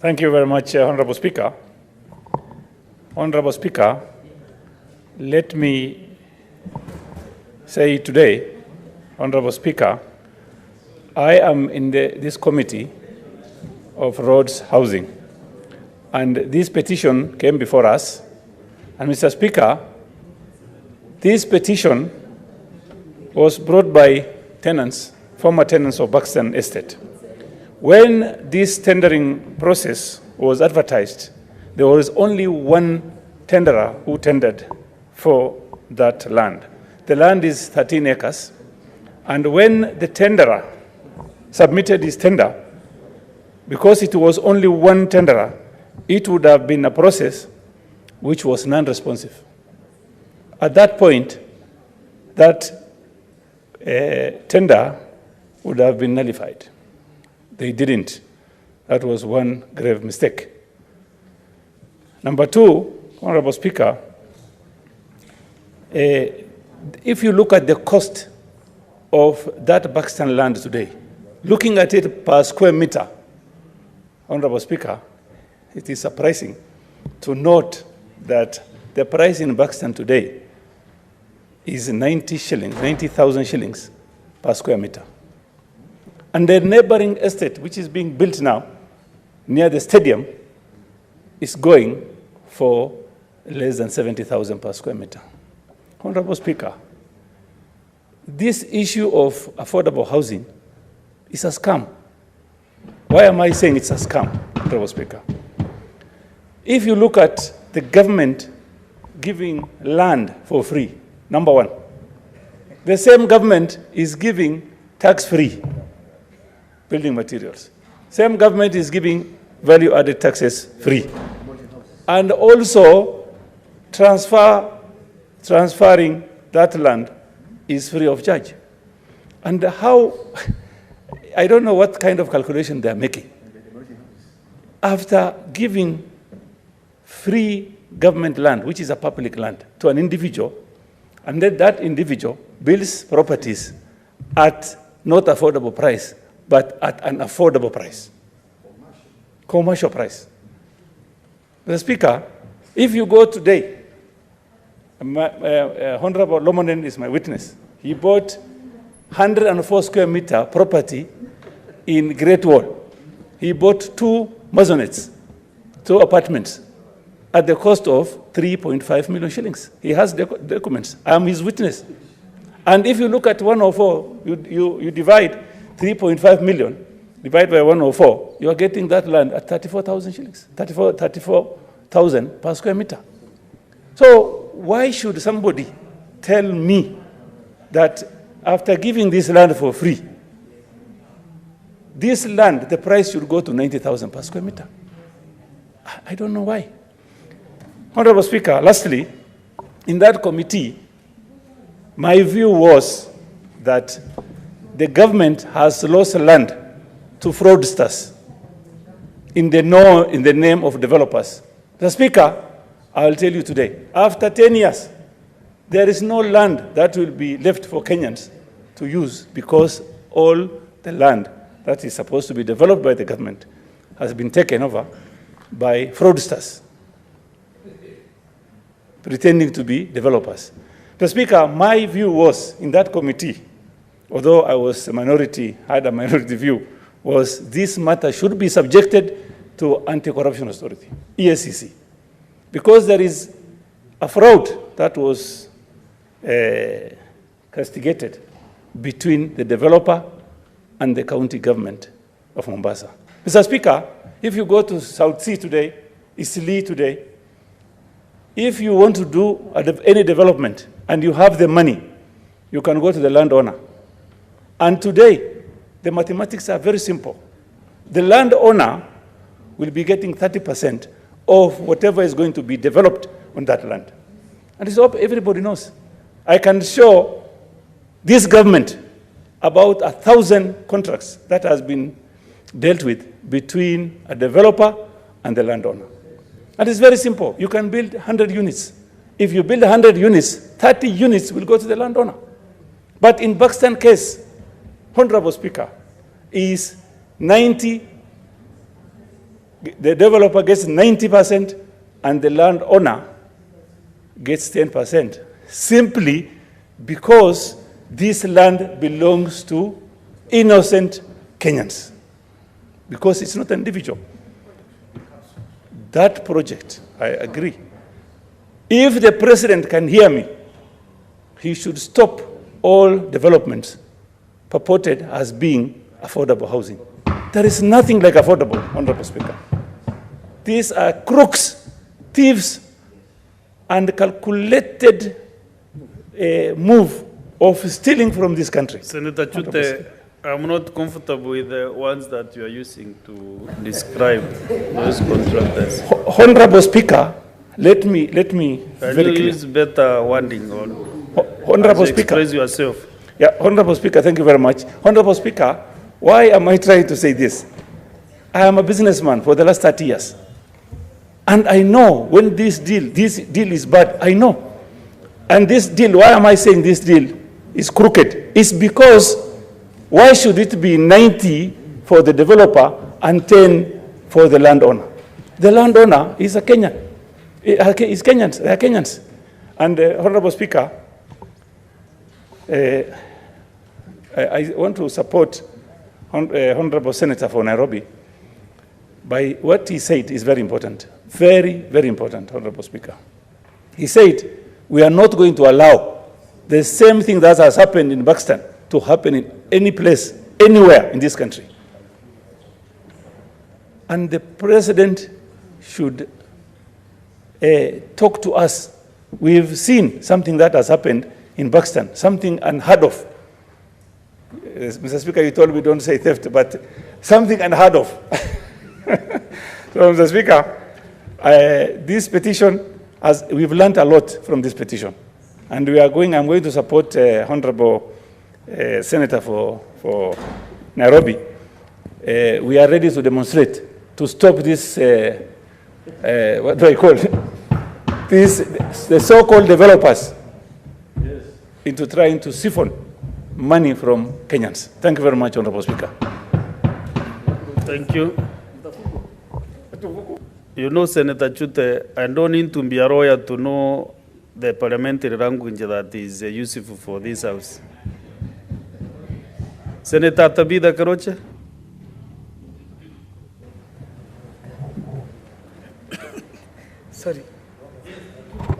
Thank you very much, Honorable Speaker. Honorable Speaker, let me say today, Honorable Speaker, I am in this committee of roads housing, and this petition came before us. And Mr. Speaker, this petition was brought by tenants, former tenants of Buxton Estate. When this tendering process was advertised, there was only one tenderer who tendered for that land. The land is 13 acres. And when the tenderer submitted his tender, because it was only one tenderer, it would have been a process which was non-responsive. At that point, that tender would have been nullified. They didn't. That was one grave mistake. Number two, Honorable Speaker, if you look at the cost of that Buxton land today, looking at it per square meter, Honorable Speaker, it is surprising to note that the price in Buxton today is 90,000 shillings per square meter. And the neighboring estate, which is being built now near the stadium, is going for less than 70,000 per square meter. Honorable Speaker, this issue of affordable housing is a scam. Why am I saying it's a scam, Honorable Speaker? If you look at the government giving land for free, number one, the same government is giving tax-free building materials. Same government is giving value-added taxes free. And also transferring that land is free of charge. And how, I don't know what kind of calculation they're making. After giving free government land, which is a public land, to an individual, and then that individual builds properties at not affordable price, but at an affordable price, commercial price. Mr. Speaker, if you go today, Honorable Lomonen is my witness. He bought 104 square meter property in Great Wall. He bought 2 maisonettes, 2 apartments, at the cost of 3.5 million shillings. He has documents. I am his witness. And if you look at 104, you divide 3.5 million, divided by 104, you are getting that land at 34,000 shillings, 34,000 per square meter. So why should somebody tell me that after giving this land for free, this land, the price should go to 90,000 per square meter? I don't know why. Honorable Speaker, lastly, in that committee, my view was that the government has lost land to fraudsters in the name of developers. The Speaker, I will tell you today, after 10 years, there is no land that will be left for Kenyans to use because all the land that is supposed to be developed by the government has been taken over by fraudsters pretending to be developers. The Speaker, my view was in that committee, although I was a minority, had a minority view, was this matter should be subjected to Anti-Corruption Authority, EACC, because there is a fraud that was castigated between the developer and the county government of Mombasa. Mr. Speaker, if you go to South Sea today, Eastleigh today, if you want to do any development and you have the money, you can go to the landowner. And today, the mathematics are very simple. The landowner will be getting 30% of whatever is going to be developed on that land. And it's all everybody knows. I can show this government about 1,000 contracts that has been dealt with between a developer and the landowner. And it's very simple. You can build 100 units. If you build 100 units, 30 units will go to the landowner. But in Buxton case, Honorable Speaker, is 90 the developer gets 90% and the landowner gets 10%, simply because this land belongs to innocent Kenyans, because it's not an individual. That project, I agree. If the president can hear me, he should stop all developments purported as being affordable housing. There is nothing like affordable, Honorable Speaker. These are crooks, thieves, and calculated move of stealing from this country. Senator Chute, I'm not comfortable with the words that you are using to describe those contractors. Honorable Speaker, let me Can very you clear. use better wording on Honorable as you Speaker. express yourself? Yeah, Honorable Speaker, thank you very much. Honorable Speaker, why am I trying to say this? I am a businessman for the last 30 years. And I know when this deal is bad, I know. And this deal, why am I saying this deal is crooked? It's because why should it be 90 for the developer and 10 for the landowner? The landowner is a Kenyan. Is Kenyans, they are Kenyans. And Honorable Speaker, I want to support Honorable Senator for Nairobi by what he said is very important. Very, very important, Honorable Speaker. He said, we are not going to allow the same thing that has happened in Buxton to happen in any place, anywhere in this country. And the president should talk to us. We've seen something that has happened in Buxton, something unheard of. Mr. Speaker, you told me don't say theft, but something unheard of. So, Mr. Speaker, this petition, we've learned a lot from this petition. And I'm going to support Honorable Senator for Nairobi. We are ready to demonstrate, to stop this, what do I call it? The so-called developers into trying to siphon money from Kenyans. Thank you very much, Honorable Speaker. Thank you. You know, Senator Chute, I don't need to be a lawyer to know the parliamentary language that is useful for this house. Senator Tabitha Karoche. Sorry.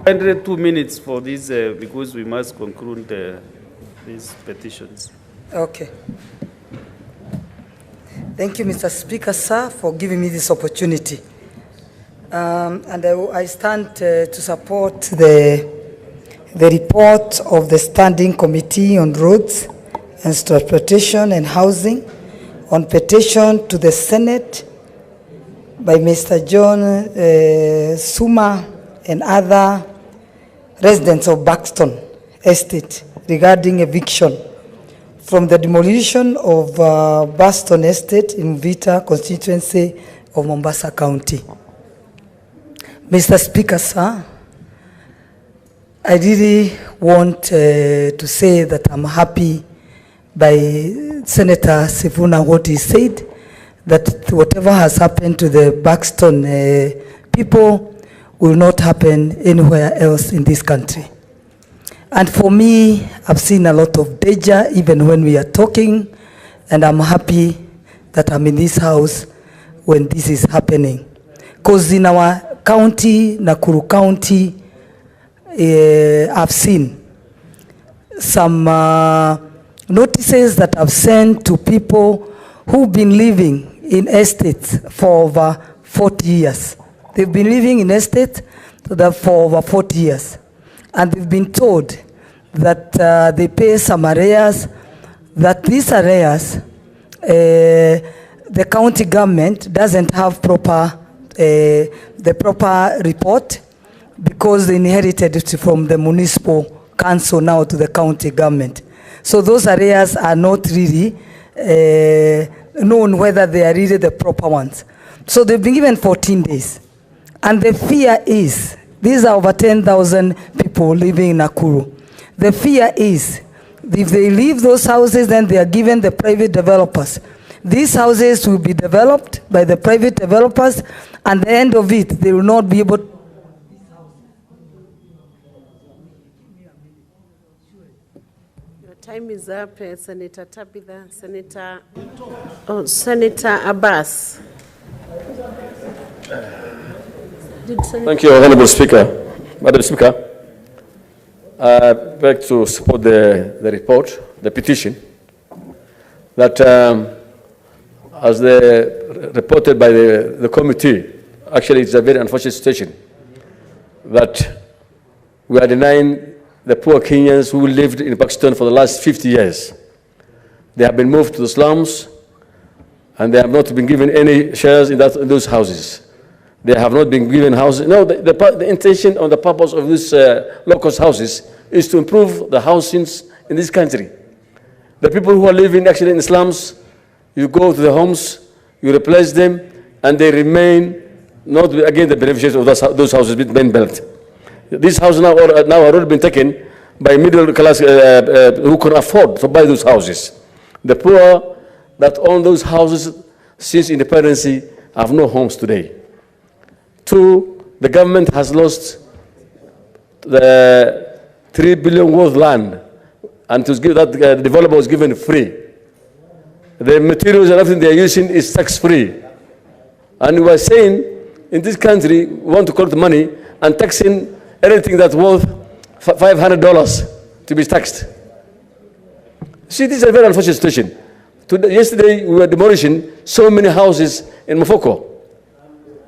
2 minutes for this because we must conclude these petitions. Okay. Thank you, Mr. Speaker, sir, for giving me this opportunity. And I stand to support the report of the Standing Committee on Roads and Transportation and Housing on petition to the Senate by Mr. John Suma and other residents of Buxton Estate regarding eviction from the demolition of Buxton Estate in Vita constituency of Mombasa County. Mr. Speaker, sir, I really want to say that I'm happy by Senator Sifuna what he said, that whatever has happened to the Buxton people will not happen anywhere else in this country. And for me, I've seen a lot of danger even when we are talking, and I'm happy that I'm in this house when this is happening. Because in our county, Nakuru County, I've seen some notices that I've sent to people who've been living in estates for over 40 years. They've been living in estates for over 40 years. And they've been told that they pay some arrears, that these arrears, the county government doesn't have the proper report because they inherited it from the municipal council now to the county government. So those arrears are not really known whether they are really the proper ones. So they've been given 14 days. And the fear is, these are over 10,000 people living in Nakuru. The fear is, if they leave those houses, then they are given the private developers. These houses will be developed by the private developers, and at the end of it, they will not be able to. Your time is up, Senator Tabitha. Senator Abbas. Thank you, Honorable Speaker. Madam Speaker, I beg to support the report, the petition, that as reported by the committee, actually it's a very unfortunate situation that we are denying the poor Kenyans who lived in Pakistan for the last 50 years. They have been moved to the slums, and they have not been given any shares in those houses. They have not been given houses. No, the intention or the purpose of these low-cost houses is to improve the housings in this country. The people who are living actually in slums, you go to the homes, you replace them, and they remain not again the beneficiaries of those houses being built. These houses now are already been taken by middle class who can afford to buy those houses. The poor that own those houses since independence have no homes today. Two, the government has lost the 3 billion worth land, and to give that the developer was given free. The materials and everything they are using is tax-free. And we are saying in this country we want to collect money and taxing anything that's worth $500 to be taxed. See, this is a very unfortunate situation. Yesterday we were demolishing so many houses in Mufoko.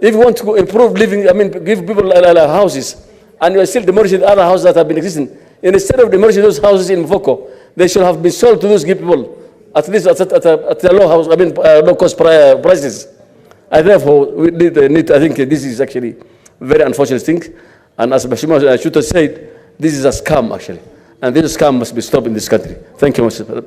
If you want to improve living, give people houses, and you are still demolishing other houses that have been existing, instead of demolishing those houses in Mufoko, they should have been sold to those people, at least at a low cost prices. And therefore, we need, I think this is actually a very unfortunate thing. And as Mheshimiwa Shuta said, this is a scam actually. And this scam must be stopped in this country. Thank you, Mr.